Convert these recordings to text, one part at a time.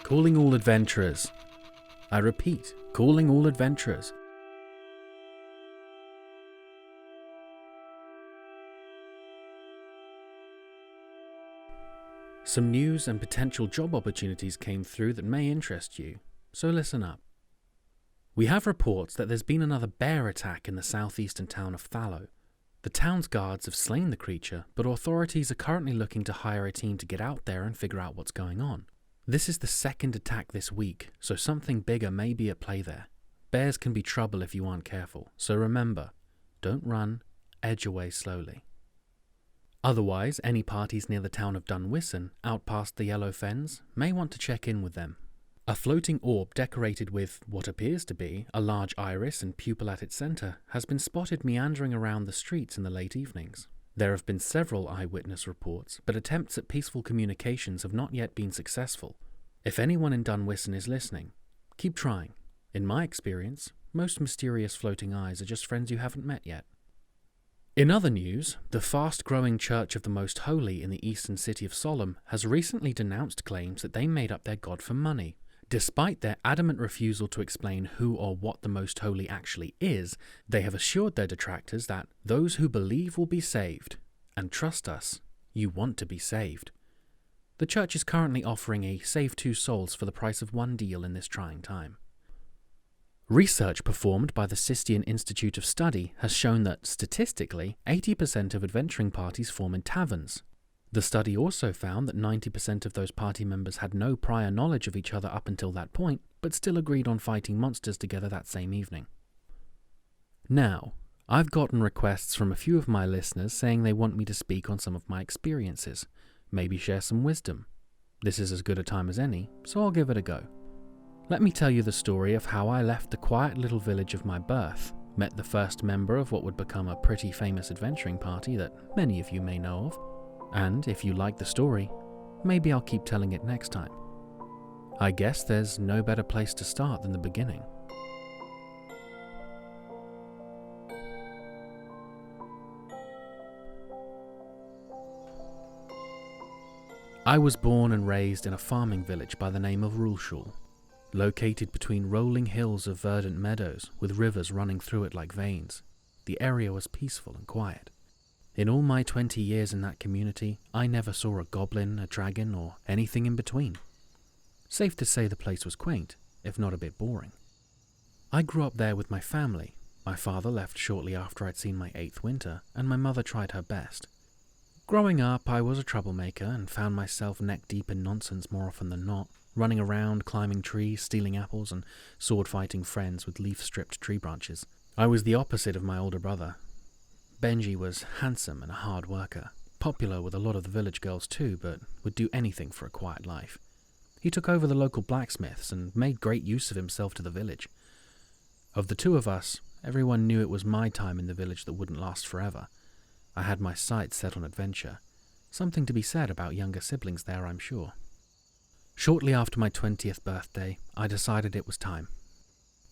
Calling all adventurers. I repeat, calling all adventurers. Some news and potential job opportunities came through that may interest you, so listen up. We have reports that there's been another bear attack in the southeastern town of Thallow. The town's guards have slain the creature, but authorities are currently looking to hire a team to get out there and figure out what's going on. This is the second attack this week, so something bigger may be at play there. Bears can be trouble if you aren't careful, so remember, don't run, edge away slowly. Otherwise, any parties near the town of Dunwison, out past the Yellow Fens, may want to check in with them. A floating orb decorated with what appears to be a large iris and pupil at its centre has been spotted meandering around the streets in the late evenings. There have been several eyewitness reports, but attempts at peaceful communications have not yet been successful. If anyone in Dunwison is listening, keep trying. In my experience, most mysterious floating eyes are just friends you haven't met yet. In other news, the fast-growing Church of the Most Holy in the eastern city of Solemn has recently denounced claims that they made up their god for money. Despite their adamant refusal to explain who or what the Most Holy actually is, they have assured their detractors that those who believe will be saved. And trust us, you want to be saved. The church is currently offering a save 2 souls for the price of 1 deal in this trying time. Research performed by the Sistian Institute of Study has shown that, statistically, 80% of adventuring parties form in taverns. The study also found that 90% of those party members had no prior knowledge of each other up until that point, but still agreed on fighting monsters together that same evening. Now, I've gotten requests from a few of my listeners saying they want me to speak on some of my experiences, maybe share some wisdom. This is as good a time as any, so I'll give it a go. Let me tell you the story of how I left the quiet little village of my birth, met the first member of what would become a pretty famous adventuring party that many of you may know of, and if you like the story, maybe I'll keep telling it next time. I guess there's no better place to start than the beginning. I was born and raised in a farming village by the name of Rulshul. Located between rolling hills of verdant meadows with rivers running through it like veins, the area was peaceful and quiet. In all my 20 years in that community, I never saw a goblin, a dragon, or anything in between. Safe to say the place was quaint, if not a bit boring. I grew up there with my family. My father left shortly after I'd seen my 8th winter, and my mother tried her best. Growing up, I was a troublemaker and found myself neck-deep in nonsense more often than not, running around, climbing trees, stealing apples, and sword-fighting friends with leaf-stripped tree branches. I was the opposite of my older brother. Benji was handsome and a hard worker, popular with a lot of the village girls too, but would do anything for a quiet life. He took over the local blacksmiths and made great use of himself to the village. Of the two of us, everyone knew it was my time in the village that wouldn't last forever. I had my sights set on adventure. Something to be said about younger siblings there, I'm sure. Shortly after my 20th birthday, I decided it was time.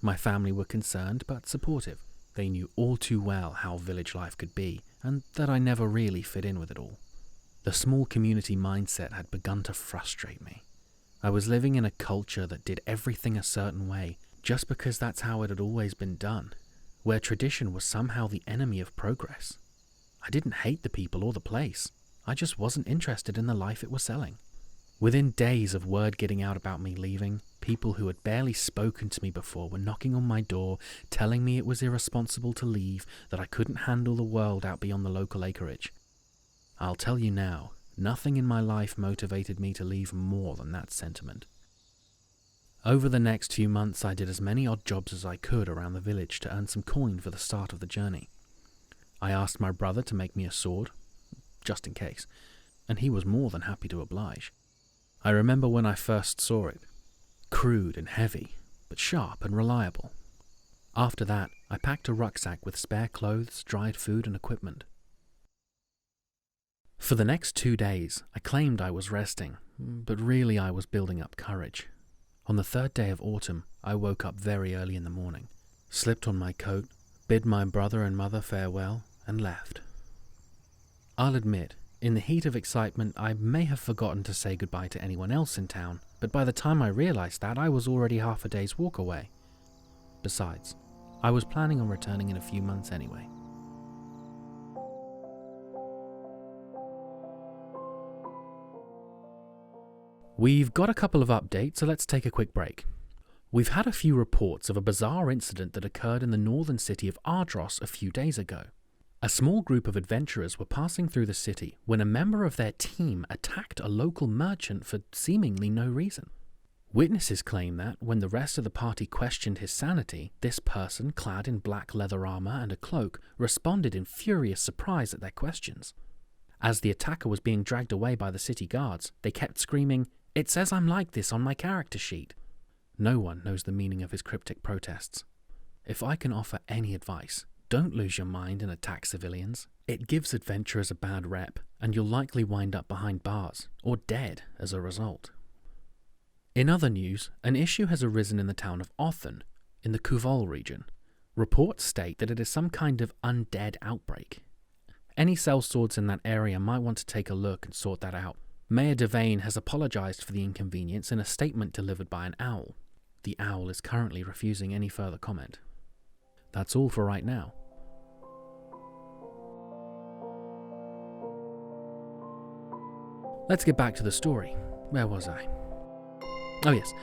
My family were concerned but supportive. They knew all too well how village life could be, and that I never really fit in with it all. The small community mindset had begun to frustrate me. I was living in a culture that did everything a certain way, just because that's how it had always been done, where tradition was somehow the enemy of progress. I didn't hate the people or the place. I just wasn't interested in the life it was selling. Within days of word getting out about me leaving, people who had barely spoken to me before were knocking on my door, telling me it was irresponsible to leave, that I couldn't handle the world out beyond the local acreage. I'll tell you now, nothing in my life motivated me to leave more than that sentiment. Over the next few months, I did as many odd jobs as I could around the village to earn some coin for the start of the journey. I asked my brother to make me a sword, just in case, and he was more than happy to oblige. I remember when I first saw it. Crude and heavy, but sharp and reliable. After that, I packed a rucksack with spare clothes, dried food, and equipment. For the next 2 days, I claimed I was resting, but really I was building up courage. On the 3rd day of autumn, I woke up very early in the morning, slipped on my coat, bid my brother and mother farewell, and left. I'll admit, In the heat of excitement, I may have forgotten to say goodbye to anyone else in town, but by the time I realized that, I was already half a day's walk away. Besides, I was planning on returning in a few months anyway. We've got a couple of updates, so let's take a quick break. We've had a few reports of a bizarre incident that occurred in the northern city of Ardros a few days ago. A small group of adventurers were passing through the city when a member of their team attacked a local merchant for seemingly no reason. Witnesses claim that, when the rest of the party questioned his sanity, this person, clad in black leather armor and a cloak, responded in furious surprise at their questions. As the attacker was being dragged away by the city guards, they kept screaming, "It says I'm like this on my character sheet." No one knows the meaning of his cryptic protests. If I can offer any advice, don't lose your mind and attack civilians. It gives adventurers a bad rep, and you'll likely wind up behind bars, or dead as a result. In other news, an issue has arisen in the town of Othen, in the Kuvol region. Reports state that it is some kind of undead outbreak. Any sellswords in that area might want to take a look and sort that out. Mayor Devane has apologized for the inconvenience in a statement delivered by an owl. The owl is currently refusing any further comment. That's all for right now. Let's get back to the story. Where was I? Oh yes.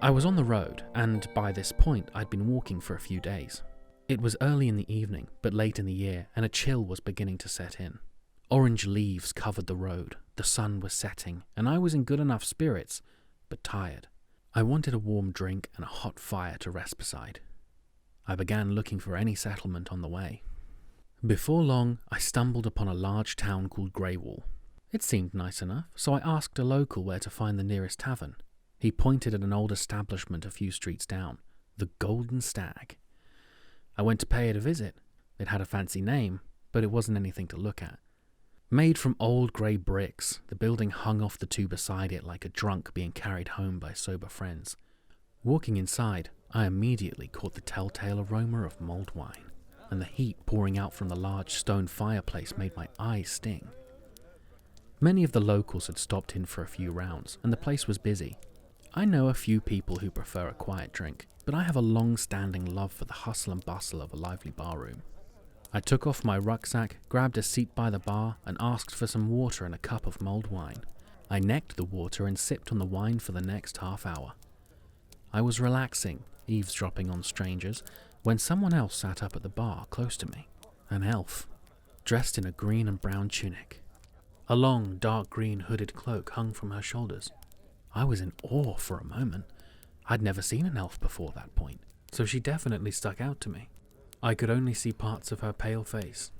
I was on the road, and by this point I'd been walking for a few days. It was early in the evening, but late in the year, and a chill was beginning to set in. Orange leaves covered the road, the sun was setting, and I was in good enough spirits, but tired. I wanted a warm drink and a hot fire to rest beside. I began looking for any settlement on the way. Before long, I stumbled upon a large town called Greywall. It seemed nice enough, so I asked a local where to find the nearest tavern. He pointed at an old establishment a few streets down, the Golden Stag. I went to pay it a visit. It had a fancy name, but it wasn't anything to look at. Made from old grey bricks, the building hung off the two beside it like a drunk being carried home by sober friends. Walking inside, I immediately caught the telltale aroma of mulled wine, and the heat pouring out from the large stone fireplace made my eyes sting. Many of the locals had stopped in for a few rounds, and the place was busy. I know a few people who prefer a quiet drink, but I have a long-standing love for the hustle and bustle of a lively barroom. I took off my rucksack, grabbed a seat by the bar, and asked for some water and a cup of mulled wine. I necked the water and sipped on the wine for the next half hour. I was relaxing, eavesdropping on strangers, when someone else sat up at the bar close to me. An elf, dressed in a green and brown tunic. A long, dark green hooded cloak hung from her shoulders. I was in awe for a moment. I'd never seen an elf before that point, so she definitely stuck out to me. I could only see parts of her pale face,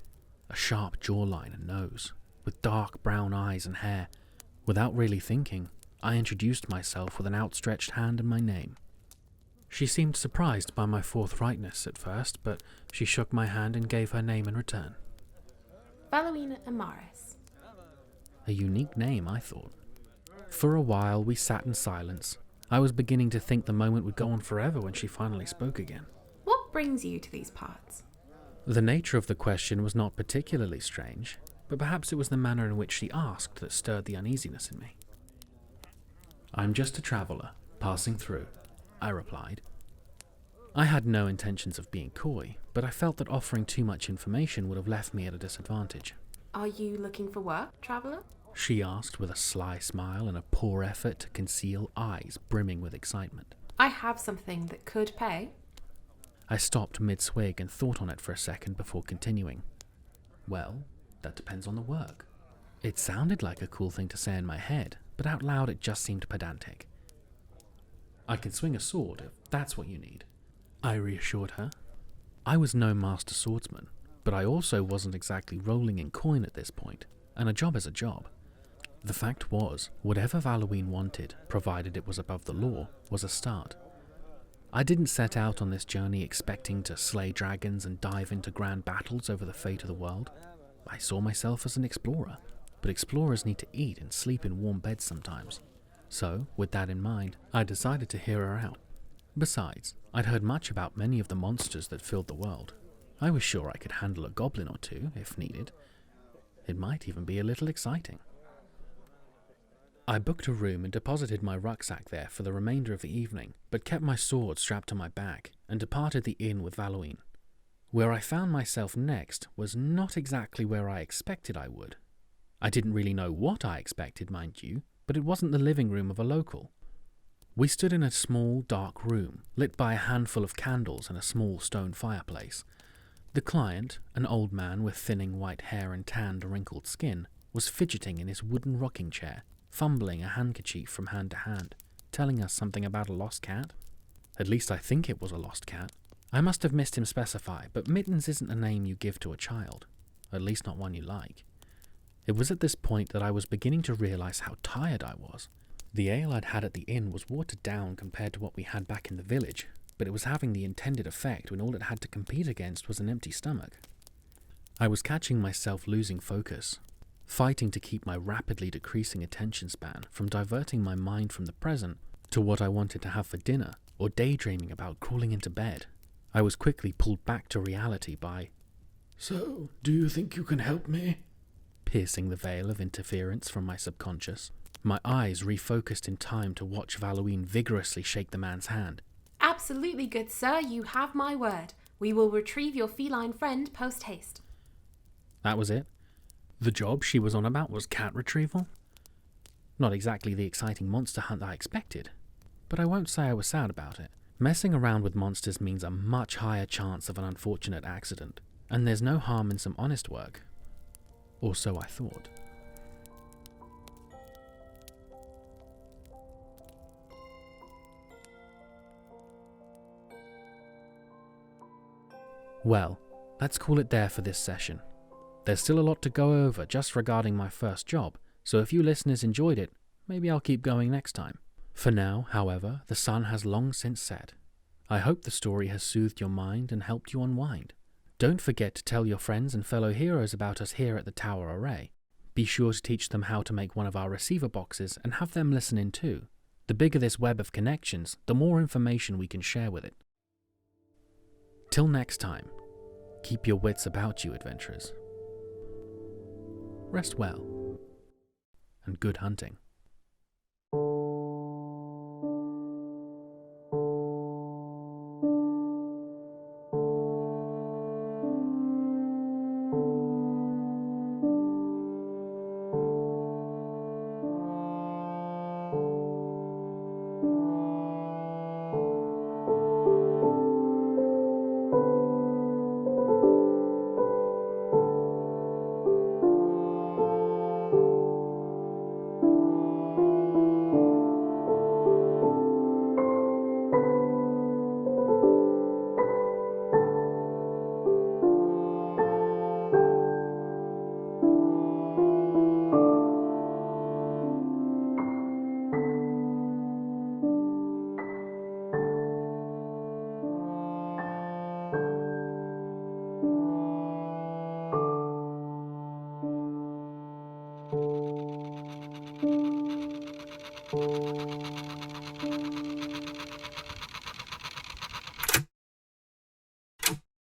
a sharp jawline and nose, with dark brown eyes and hair. Without really thinking, I introduced myself with an outstretched hand and my name. She seemed surprised by my forthrightness at first, but she shook my hand and gave her name in return. Valuina Amaris. A unique name, I thought. For a while, we sat in silence. I was beginning to think the moment would go on forever when she finally spoke again. What brings you to these parts? The nature of the question was not particularly strange, but perhaps it was the manner in which she asked that stirred the uneasiness in me. "I'm just a traveller, passing through," I replied. I had no intentions of being coy, but I felt that offering too much information would have left me at a disadvantage. Are you looking for work, traveller? She asked with a sly smile and a poor effort to conceal eyes brimming with excitement. I have something that could pay. I stopped mid-swig and thought on it for a second before continuing. Well, that depends on the work. It sounded like a cool thing to say in my head, but out loud it just seemed pedantic. "I can swing a sword if that's what you need," I reassured her. I was no master swordsman, but I also wasn't exactly rolling in coin at this point, and a job is a job. The fact was, whatever Valuine wanted, provided it was above the law, was a start. I didn't set out on this journey expecting to slay dragons and dive into grand battles over the fate of the world. I saw myself as an explorer, but explorers need to eat and sleep in warm beds sometimes. So, with that in mind, I decided to hear her out. Besides, I'd heard much about many of the monsters that filled the world. I was sure I could handle a goblin or two, if needed. It might even be a little exciting. I booked a room and deposited my rucksack there for the remainder of the evening, but kept my sword strapped to my back and departed the inn with Valouine. Where I found myself next was not exactly where I expected I would. I didn't really know what I expected, mind you, but it wasn't the living room of a local. We stood in a small, dark room, lit by a handful of candles and a small stone fireplace. The client, an old man with thinning white hair and tanned, wrinkled skin, was fidgeting in his wooden rocking chair, fumbling a handkerchief from hand to hand, telling us something about a lost cat. At least I think it was a lost cat. I must have missed him specify, but Mittens isn't a name you give to a child, at least not one you like. It was at this point that I was beginning to realize how tired I was. The ale I'd had at the inn was watered down compared to what we had back in the village, but it was having the intended effect when all it had to compete against was an empty stomach. I was catching myself losing focus, fighting to keep my rapidly decreasing attention span from diverting my mind from the present to what I wanted to have for dinner or daydreaming about crawling into bed. I was quickly pulled back to reality by, "So, do you think you can help me?" piercing the veil of interference from my subconscious. My eyes refocused in time to watch Valouine vigorously shake the man's hand. Absolutely, good sir, you have my word. We will retrieve your feline friend post-haste. That was it? The job she was on about was cat retrieval? Not exactly the exciting monster hunt I expected, but I won't say I was sad about it. Messing around with monsters means a much higher chance of an unfortunate accident, and there's no harm in some honest work. Or so I thought. Well, let's call it there for this session. There's still a lot to go over just regarding my first job, so if you listeners enjoyed it, maybe I'll keep going next time. For now, however, the sun has long since set. I hope the story has soothed your mind and helped you unwind. Don't forget to tell your friends and fellow heroes about us here at the Tower Array. Be sure to teach them how to make one of our receiver boxes and have them listen in too. The bigger this web of connections, the more information we can share with it. Till next time, keep your wits about you, adventurers. Rest well, and good hunting.